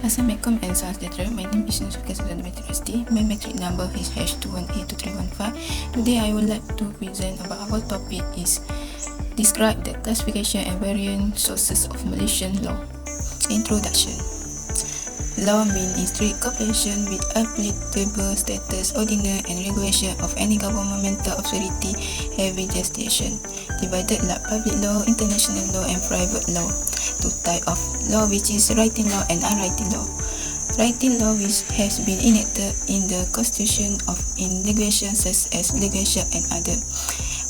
Assalamualaikum and salam sejahtera. My name is Nusukah Sadana University. My metric number is H2182315. Today I would like to present about our topic is describe the classification and variant sources of Malaysian law. Introduction. Law means strict cooperation with applicable status, ordinance and regulation of any governmental authority having jurisdiction. Divided like public law, international law and private law. Two types of law, which is writing law and unwriting law. Writing law, which has been enacted in the constitution of in legislation such as legislation and other.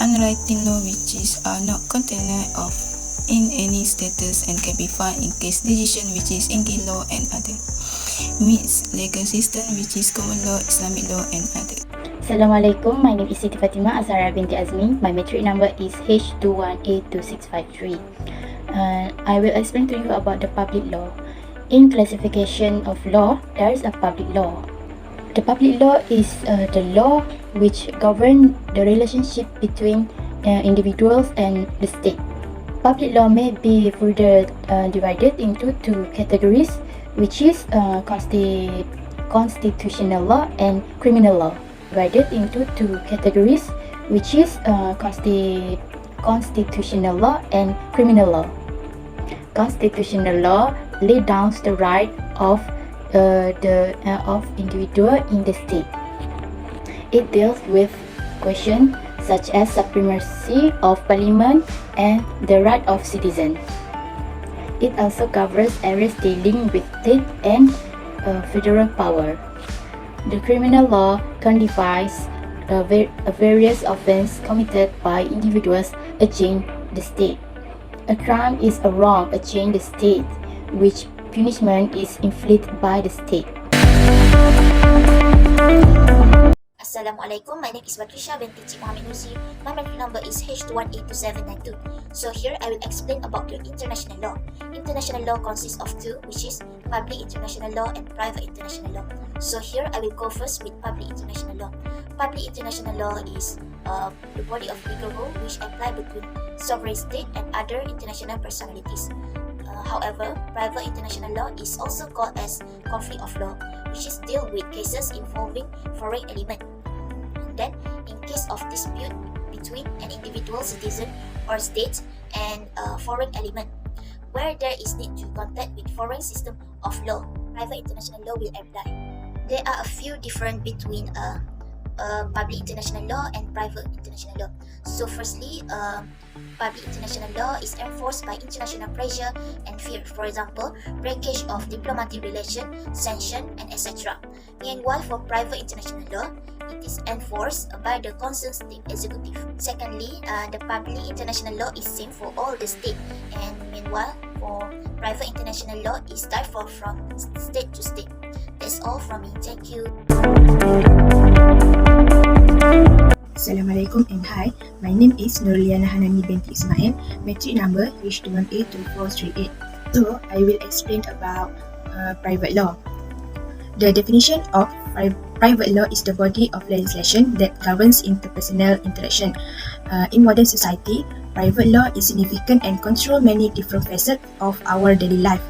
Unwriting law, which is are not contained of in any status and can be found in case legislation, which is English law and other. Means legal system, which is common law, Islamic law and other. Assalamualaikum, my name is Siti Fatimah Azhara binti Azmi. My metric number is H2182653. I will explain to you about the public law. In classification of law, there is a public law. The public law is the law which governs the relationship between individuals and the state. Public law may be further divided into two categories, which is constitutional law and criminal law. Divided into two categories, which is constitutional law and criminal law. Constitutional law lays down the right of individual in the state. It deals with questions such as supremacy of parliament and the right of citizens. It also covers areas dealing with state and federal power. The criminal law codifies various offences committed by individuals against the state. A crime is a wrong against the state, which punishment is inflicted by the state. Assalamualaikum, my name is Batrisha binti Cik Mohamed Nuzi. My metric number is H2182792. So here I will explain about the international law. International law consists of two, which is public international law and private international law. So here I will go first with public international law. Public international law is the body of legal rule which apply between sovereign state and other international personalities. However, private international law is also called as conflict of law, which is deal with cases involving foreign element. And then, in case of dispute between an individual citizen or state and a foreign element, where there is need to contact with foreign system of law, private international law will apply. There are a few different between public international law and private international law. So firstly, public international law is enforced by international pressure and fear, for example, breakage of diplomatic relation, sanction, and etc. Meanwhile, for private international law, it is enforced by the concerned state executive. Secondly, the public international law is same for all the state, and meanwhile, for private international law is differ from state to state. That's all from me. Thank you. Assalamualaikum and hi, my name is Nurliana Hanani binti Ismail, metric number H2182438. So, I will explain about private law. The definition of private law is the body of legislation that governs interpersonal interaction. In modern society, private law is significant and control many different facets of our daily life.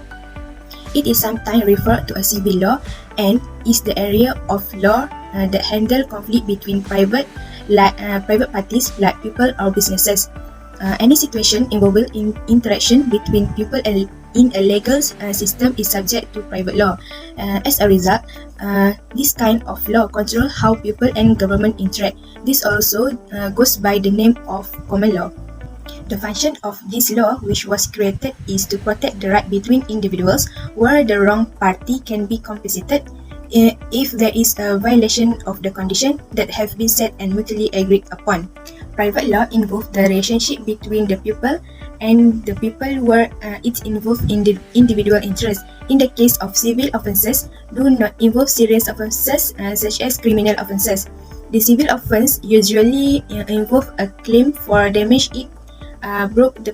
It is sometimes referred to as civil law and is the area of law that handle conflict between private parties like people or businesses. Any situation involving interaction between people in a legal system is subject to private law. As a result, this kind of law control how people and government interact. This also goes by the name of common law. The function of this law, which was created, is to protect the right between individuals where the wrong party can be compensated if there is a violation of the condition that have been set and mutually agreed upon. Private law involves the relationship between the people and the people where it involves individual interests. In the case of civil offences, do not involve serious offences such as criminal offences. The civil offence usually involve a claim for damage it brought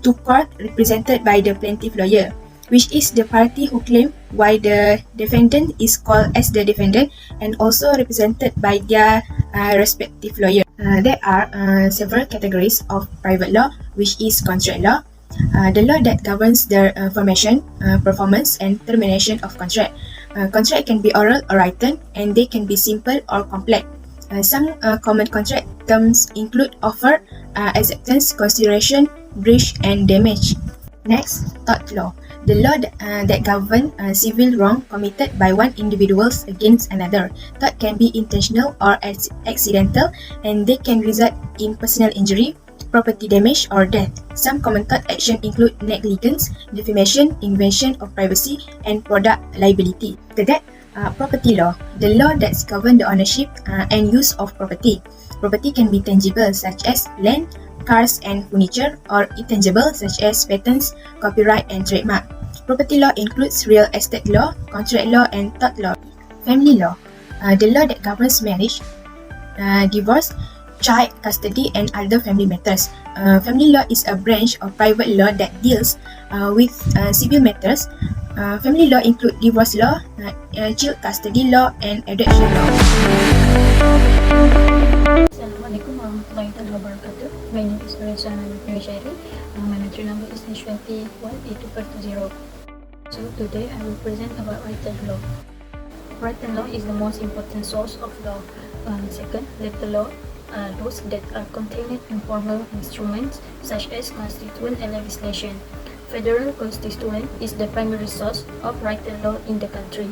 to court represented by the plaintiff lawyer, which is the party who claims, while the defendant is called as the defendant and also represented by their respective lawyer. There are several categories of private law, which is contract law, The law that governs the formation, performance, and termination of contract. Contract can be oral or written, and they can be simple or complex. Some common contract terms include offer, acceptance, consideration, breach, and damage. Next, tort law. The law that governs civil wrong committed by one individual against another. Tort can be intentional or accidental, and they can result in personal injury, property damage, or death. Some common tort actions include negligence, defamation, invasion of privacy, and product liability. After that, property law. The law that governs the ownership and use of property. Property can be tangible, such as land, cars, and furniture, or intangible, such as patents, copyright, and trademark. Property law includes real estate law, contract law, and tort law. Family law. The law that governs marriage, divorce, child custody, and other family matters. Family law is a branch of private law that deals with civil matters. Family law include divorce law, child custody law, and adoption law. Assalamualaikum warahmatullahi wabarakatuh. My name is Reza Shairi. My entry number is HPT20203. So today I will present about written law. Written law is the most important source of law. Second, letter law. Those that are contained in formal instruments such as constitution and legislation. Federal constitution is the primary source of written law in the country.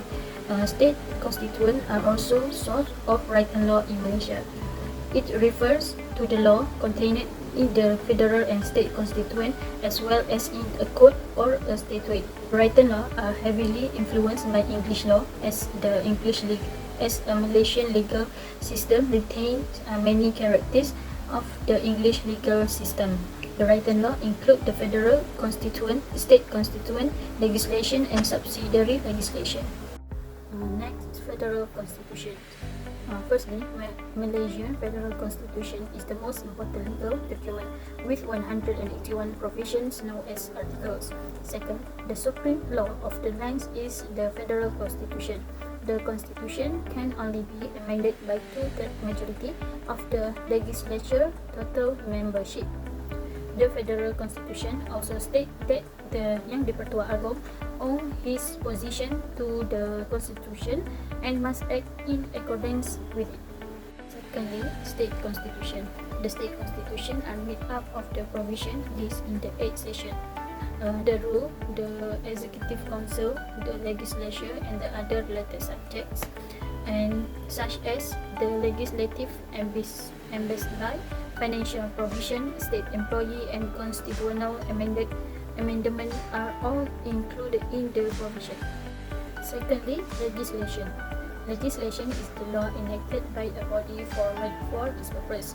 State constitution are also source of written law in Malaysia. It refers to the law contained in the federal and state constitution as well as in a code or a statute. Written law are heavily influenced by English law as a Malaysian legal system retains many characteristics of the English legal system. The written law include the federal constitution, state constitution, legislation, and subsidiary legislation. Next, federal constitution. Firstly, Malaysian Federal Constitution is the most important legal document with 181 provisions known as articles. Second, the supreme law of the land is the Federal Constitution. The Constitution can only be amended by 2/3 majority of the legislature total membership. The Federal Constitution also states that the Yang di-Pertua Agong owes his position to the Constitution and must act in accordance with it. Secondly, State Constitution. The State Constitution are made up of the provision listed in the 8th section. The rule, the Executive Council, the Legislature, and the other related subjects, and such as the legislative embased by financial provision, state employee, and constitutional amendment are all included in the provision. Secondly, legislation. Legislation is the law enacted by a body formed for this purpose.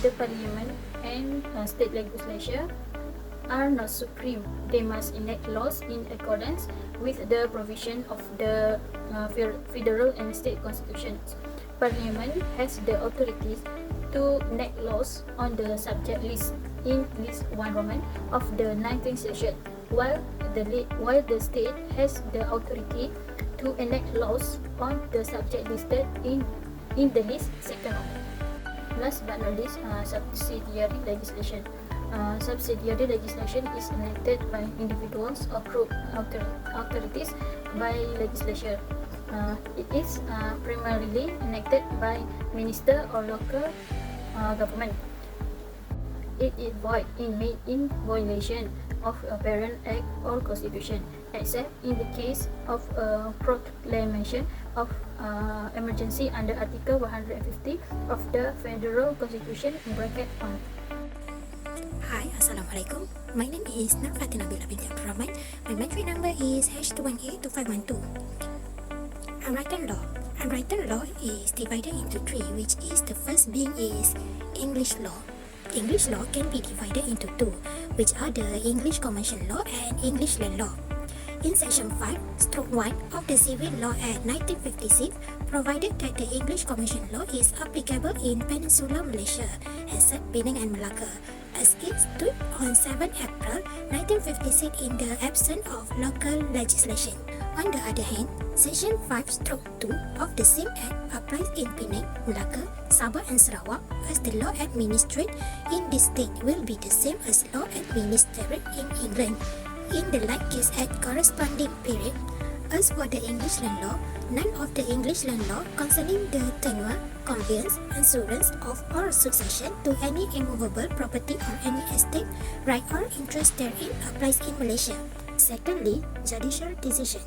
The Parliament and state legislature are not supreme. They must enact laws in accordance with the provision of the federal and state constitutions. Parliament has the authorities to enact laws on the subject list in List 1 Roman of the 19th section, while the state has the authority to enact laws on the subject listed in the List 2nd Roman. Last but not least, subsidiary legislation. Subsidiary legislation is enacted by individuals or group authorities by legislature. It is primarily enacted by minister or local government. It is void made in violation of a parent act or constitution, except in the case of a proclamation of emergency under Article 150 of the Federal Constitution (1). Hi, Assalamualaikum. My name is Nur Fatina Bila binti Abdul Rahman. My entry number is H2182512. Unwritten law. Unwritten law is divided into three, which is the first being is English law. English law can be divided into two, which are the English Commercial Law and English Land Law. In Section 5(1) of the Civil Law Act 1956, provided that the English Commercial Law is applicable in Peninsular Malaysia, except Penang and Malacca, as it stood on 7 April 1956 in the absence of local legislation. On the other hand, Section 5/2 of the same Act applies in Penang, Melaka, Sabah and Sarawak, as the law administered in this state will be the same as law administered in England in the like case at corresponding period. As for the English land law, none of the English land law concerning the tenure, conveyance, insurance of or succession to any immovable property or any estate, right or interest therein applies in Malaysia. Secondly, judicial decision.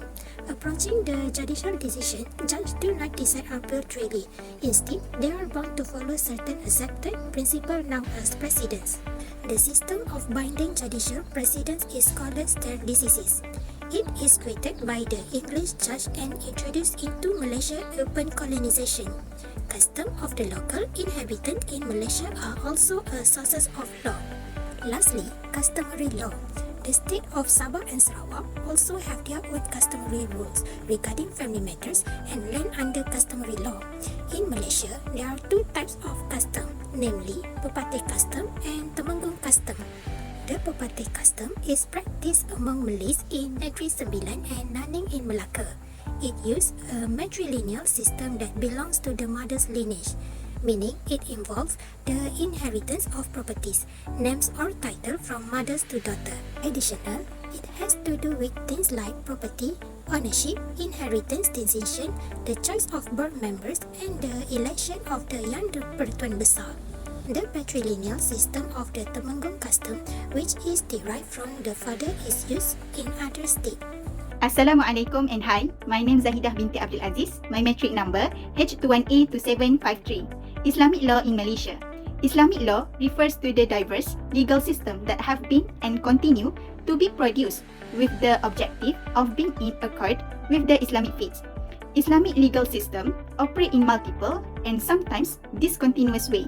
Approaching the judicial decision, judges do not decide arbitrarily. Instead, they are bound to follow certain accepted principles known as precedents. The system of binding judicial precedents is called stare decisis. It is created by the English judge and introduced into Malaysia upon colonization. Custom of the local inhabitant in Malaysia are also a sources of law. Lastly, customary law. The state of Sabah and Sarawak also have their own customary rules regarding family matters and land under customary law. In Malaysia, there are two types of custom, namely Pepatih custom and Temenggung custom. The Pepatih custom is practiced among Malays in Negeri Sembilan and Nanning in Melaka. It uses a matrilineal system that belongs to the mother's lineage, meaning it involves the inheritance of properties, names or title from mothers to daughter. Additional, it has to do with things like property, ownership, inheritance decision, the choice of board members, and the election of the Yang di-Pertuan Besar. The patrilineal system of the Temenggung custom, which is derived from the father, is used in other states. Assalamualaikum and hi, my name is Zahidah binti Abdul Aziz. My metric number H21A2753. Islamic law in Malaysia. Islamic law refers to the diverse legal system that have been and continue to be produced with the objective of being in accord with the Islamic faith. Islamic legal system operate in multiple and sometimes discontinuous way.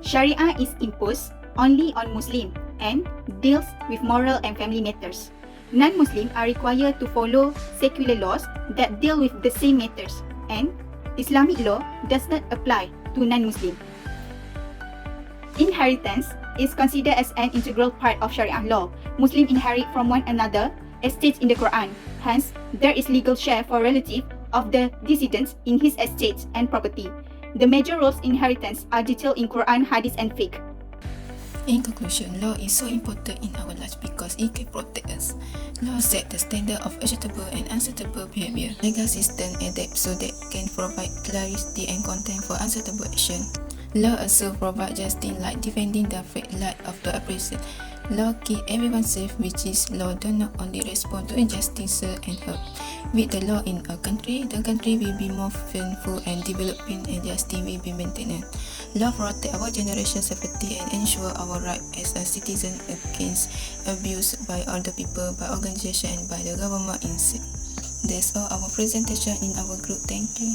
Sharia is imposed only on Muslim and deals with moral and family matters. Non-Muslim are required to follow secular laws that deal with the same matters, and Islamic law does not apply to non-Muslim. Inheritance is considered as an integral part of Sharia law. Muslims inherit from one another as stated in the Quran. Hence, there is legal share for relative of the descendants in his estates and property. The major roles in inheritance are detailed in Quran, Hadith and Fiqh. In conclusion, law is so important in our lives because it can protect us. Law set the standard of acceptable and unacceptable behavior. Legal system adapt so that can provide clarity and content for acceptable action. Law also provide justice like defending the fair light of the oppressor. Law keep everyone safe, which is law do not only respond to injustice and hurt. With the law in a country, the country will be more fruitful and developing and justice will be maintained. Law protect our generation safety and ensure our right as a citizen against abuse by other people, by organization and by the government in. That's all our presentation in our group. Thank you.